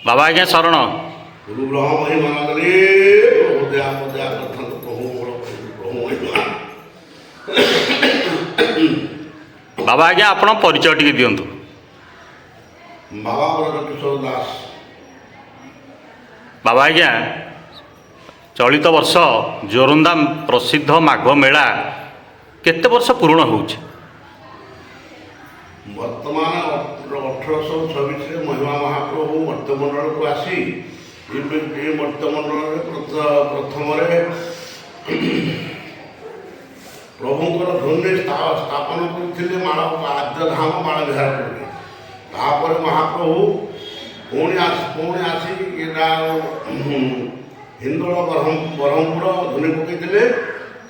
बाबा आज्ञा शरण गुरु ब्रह्म महिमा नगरी प्रभु दया मदया कथन प्रभु मोर प्रभु महिमा। बाबा आज्ञा आपण परिचय टिके दियंतु। बाबा ब्रज किशोर दास। बाबा आज्ञा चलित वर्ष जोरंदा प्रसिद्ध माघ मेला केते वर्ष पूर्ण होउछ? वर्तमान 1826 महिमा महाप्रभु मर्त्यमंडल को आसी मर्त्यमंडल प्रथम प्रभुंर ध्वनि स्थापन करते माड़ आद्य धाम माड़ विहारपुर। तापर महाप्रभु पुणी आसी हिंदोल ब्रह्मपुर ध्वनि पकईले।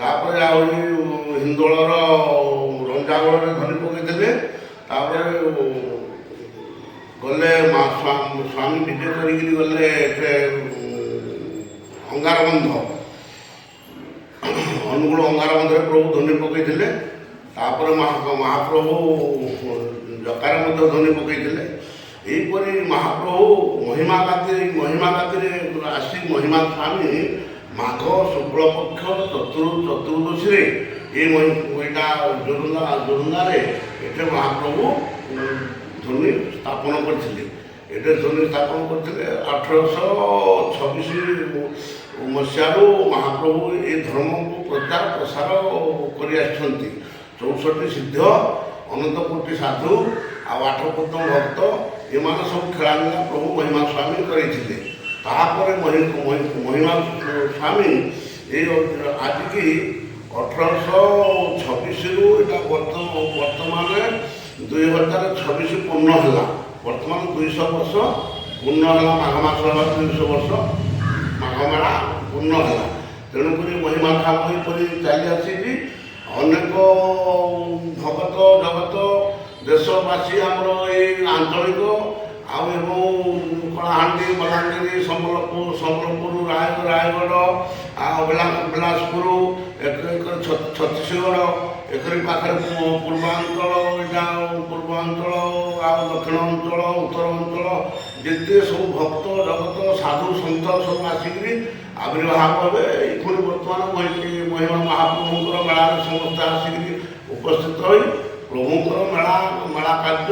तापर हिंदोलर रंजागढ़ ध्वनि पकईले। गले स्वामी विजय करी गले अंगारबंध अनुगुण अंगारबंध प्रभु ध्वनि पकईले। महाप्रभु जकार ध्वनि पकईले। यहीपरि महाप्रभु महिमा गादी आसी महिमा स्वामी माघ शुक्ल पक्ष चतुर्दशी यहाँ जोरंदा ये महाप्रभु ध्वनि स्थापन करते। ध्वनि स्थापन करते 1826 मसीह महाप्रभु ये धर्म को प्रचार प्रसार कर 64 सिद्ध अनंत कोटि साधु आठपद्म भक्त ये सब खेला प्रभु महिमा स्वामी करते। महिमा स्वामी ये आज की 1826 वर्तमान 2026 पूर्ण है। वर्तमान 200 वर्ष पूर्ण है। माघ मास 200 वर्ष माघ मेला पूर्ण है। तेणुक महिमा धाम चली आसी अनेक भगत जगत देशवासी आमर ये आंचलिक कलाहांडी बलांगीर सम्बलपुर रायगढ़ बिलासपुर छत्तीसगढ़ एक पाखे पूर्वांचल पूर्वांचल दक्षिणांचल उत्तरांचल जिते सब भक्त जगत साधु सन्थ सब आसिक आविर्भाव हे। पुणी बर्तमान महिमा महाप्रभुंर मेला समस्त आसिक उपस्थित हो प्रभुंर मेला कार्य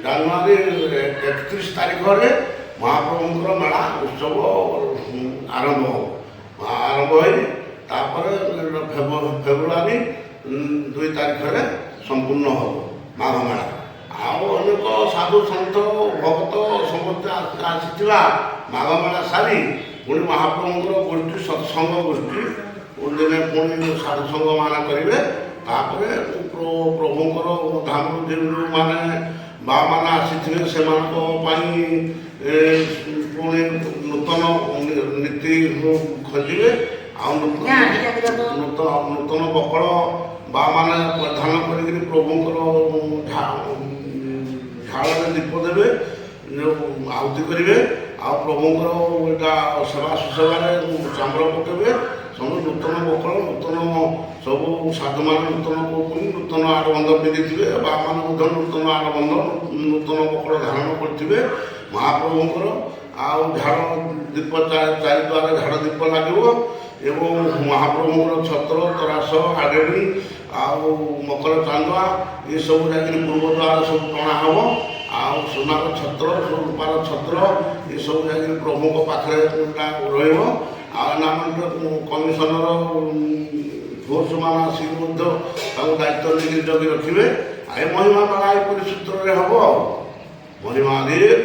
जानुरी 31 तारीख में महाप्रभुंर मेला उत्सव आरंभ हो। फेब्रुआरी 2 तारीख में संपूर्ण हो माघ मेला। अनेक साधु सन्थ भक्त समस्त आसी माघ मेला सारी पुणी महाप्रभुंर गोष्ठी सत्संग गोष्ठी दिने पुणी साधुसंग मान करेंगे। प्रभुंर धाम जो मैंने बा मैंने आसी से पुणी नूतन नीति खोजे नूतन बकड़ बा मैंने प्रधान कर प्रभुंर झाड़ दीप देवे आहुति करेंगे। प्रभुंर सेवा सुसेवा चामर पकेबे सब नूतन बकड़ नूतन सब साधु मान नूतन नूतन आड़बंध पिंधि बा मान नूतन आड़बंध नूतन बकड़ धारण करेंगे। महाप्रभुंर झाड़ दीप 4 द्वार झाड़ दीप लगे महाप्रभुंर छत्र तरास आडेणी मकर चांदुआ ये सब जा पूर्व द्वार सब टणा हम सोनार छत्र रूपार छत्र ये सब जा प्रभु पाखे कमिशनर फोर्स मान आसिक दायित्व नहीं जगि रखिए। आए महिमा मेला यपरी सूत्र हम महिमा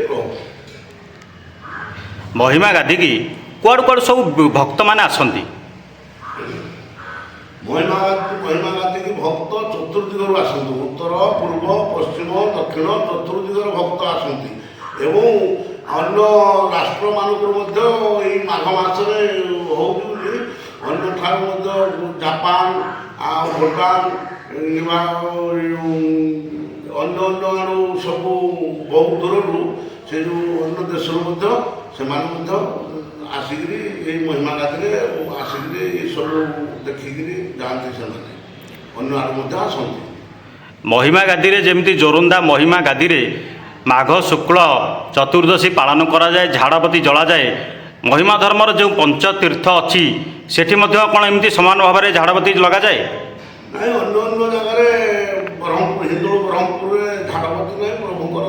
प्रभु महिमा गादी की कुआड़ कुआड़ सब भक्त मान आसती। महिमा गादी की भक्त चतुर्दिगर आसती उत्तर पूर्व पश्चिम दक्षिण चतुर्दिगर भक्त आसती एवं अन्य राष्ट्र मानक माघ मसरे अन्य जापान भूटान अन्य अन्य सब बहुत दूर से जो अन्य देश से आसिक महिमा गादी आसिक सब देखिक जाती से अन्य आसती। महिमा गादी रे जेमती जोरंदा महिमा गादी रे माघ शुक्ल चतुर्दशी पालन करा जाए झाड़पति जला जाए महिमा धर्मर जो पंचतीर्थ अच्छी सेठी मध्य कौन एमती समान भाव में झाड़पति लगा जाए ନାଇଁ ଅନ୍ୟ ଅନ୍ୟ ଜାଗାରେ ବ୍ରହ୍ମପୁର ହିନ୍ଦୁଳ ବ୍ରହ୍ମପୁରରେ ଝାଡ଼ପତି ନାହିଁ ପ୍ରଭୁଙ୍କର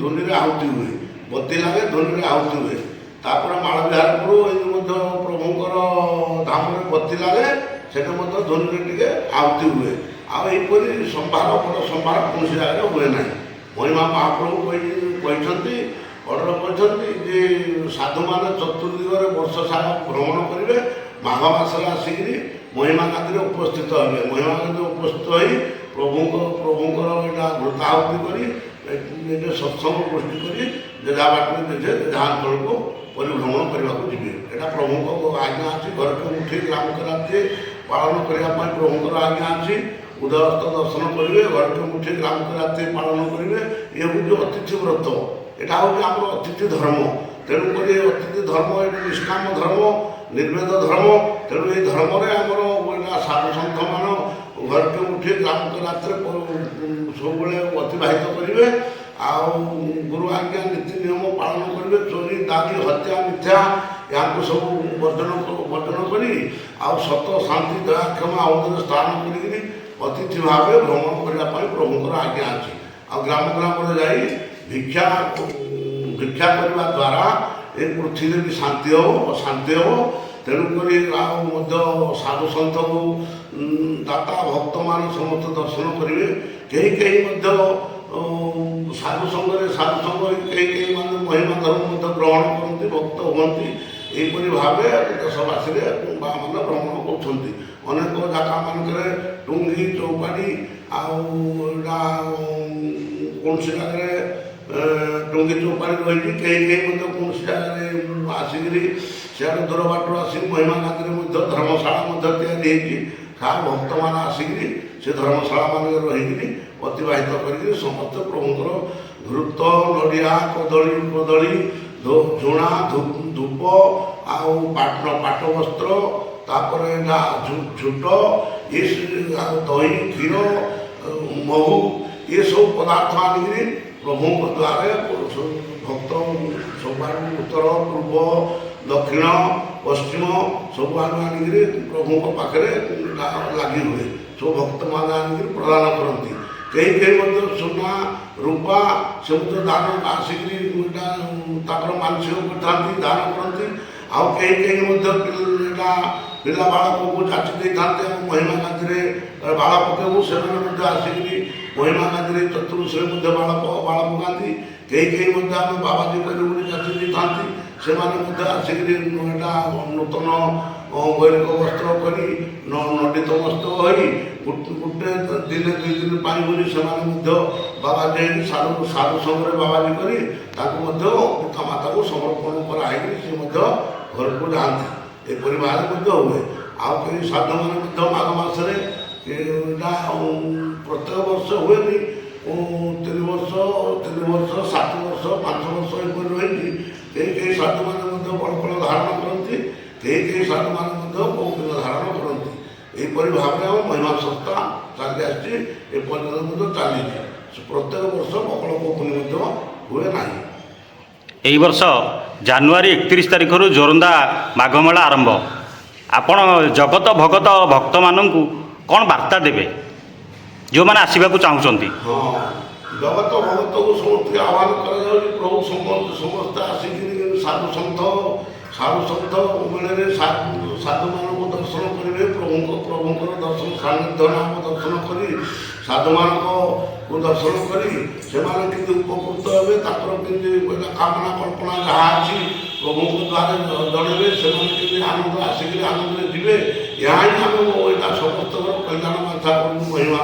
ଧୁନିରେ ଆହୁତି ହୁଏ ବତୀ ଲାଗେ ଧୁନିରେ ଆହୁତି ହୁଏ ତାପରେ ମାଳବିହାରପୁର ଏଇ ମଧ୍ୟ ପ୍ରଭୁଙ୍କର ଧାମରେ ବତୀ ଲାଗେ ସେଟା ମଧ୍ୟ ଧୁନିରେ ଟିକେ ଆହୁତି ହୁଏ ଆଉ ଏହିପରି ସମ୍ଭାର ବଡ଼ ସମ୍ଭାର କୌଣସି ଜାଗାରେ ହୁଏ ନାହିଁ ମହିମା ମହାପ୍ରଭୁ କହିଛନ୍ତି ଅର୍ଡ଼ର କରିଛନ୍ତି ଯେ ସାଧୁମାନେ ଚତୁର୍ଦିଗରେ ବର୍ଷ ସାରା ଭ୍ରମଣ କରିବେ ମାଘ ମାସରେ ଆସିକିରି महिमा गादी उपस्थित हे महिमा गादी उपस्थित हो प्रभुंर यहाँ वृताहुति कर सत्संग गोष्ठी कर जहाँ बाटे जे जहाँ अंचल को परिभ्रमण करने को जी यहाँ प्रभु को आज्ञा अच्छी घर के उठे ग्राम कराते पालन करने प्रभुंर आज्ञा अच्छी उदयस्त दर्शन करेंगे घर के उठे ग्राम कराते पालन करेंगे ये हूँ अतिथि व्रत यहाँ हूँ आम अतिथि धर्म तेणुक अतिथि धर्म ये निष्काम धर्म निर्वेद धर्म तेणु ये धर्म आमर साधु सन्थ मान घर के उठे ग्राम रात्र सब अतिबाहित करेंगे गुरु आज्ञा नीति नियम पालन करेंगे चोरी दागी हत्या मिथ्या यहाँ सब वर्जन कर सत शांति दया क्षमा औदर स्थान कर अतिथि भाव भ्रमण करने प्रभुंर आज्ञा अच्छी ग्राम ग्राम जाई भिक्षा भिक्षा करने द्वारा ये पृथ्वी भी शांति हो अशांति हो तेणुक साधु सन्थ को दाता भक्त मान समस्त दर्शन करेंगे कहीं साधु संग कहीं मान महिमा धर्म ग्रहण करती भक्त हुंती यहीपरि भाव देशवासी मान भ्रमण कर अनेक जगह मानक टुंगी चौपाड़ी कौन सी जगह टुंगी चौपाड़ी रही कहीं कौन सी जगह आसिक सियाड़ दूर बाट आसिक महिमा गादी धर्मशाला तैयारी भक्त मान आसिक से धर्मशाला मान रही अतिबाहित कर समस्त प्रभुंर घृत नड़िया कदली कदली झुणा धूप पाट वस्त्र तापर झुट ये दही क्षीर महू ये सब पदार्थ आनिक प्रभु द्वारा भक्त सब उत्तर पूर्व दक्षिण पश्चिम सब आनिक प्रभु पाखे लगी हुए सब भक्त मान आनिक प्रदान करती कहीं सोना रूपा से दान आसिक मानसिक करते दान करती कहीं पिला बालक को जाची था महिमा गादी बाड़ पकेबू से आसिक महिमा गादी चतुर्शी बाड़ पकाती कहीं आम बाबाजी करी जाची था से आसिक नूतन गैरिक वस्त्र कर नडित वस्त्र हो गोटे दिन दुई दिन बोली से बाबाजी साधु संगे बाबाजी कर पिता माता को समर्पण कराई सी घर को जाती एपरी भाव हुए आउ कई साधु मान माघ मसरे प्रत्येक वर्ष हुए 3 वर्ष 7 वर्ष 5 वर्ष एपरी रही कई साधु मान बड़फल धारण करती कई साधु मान कौपिल धारण करती यहीपरि भाव में आम महिमा संस्था चली आपर्यंत चली प्रत्येक वर्ष मकल कौपुनी हुए ना यही वर्ष जानुआरी 31 तारीख जोरंदा माघमेला आरंभ आपण जगत भगत भक्त मानू कौन वार्ता देवे जो मैंने आसवाक चाहूँगी हाँ जगत भगत को समस्त आह्वान कर प्रभु समस्त आसिक साधु सन्थ मेले साधु मान दर्शन करेंगे प्रभुंर दर्शन सान्निध्य नाम दर्शन कर साधु मान को दर्शन कर उपकृत हे कामना कल्पना जहाँ अच्छी प्रभु द्वारा जनइबे से आनंद आसिक आनंद जी यहाँ ही आम समस्त कल्याण माथा महिमा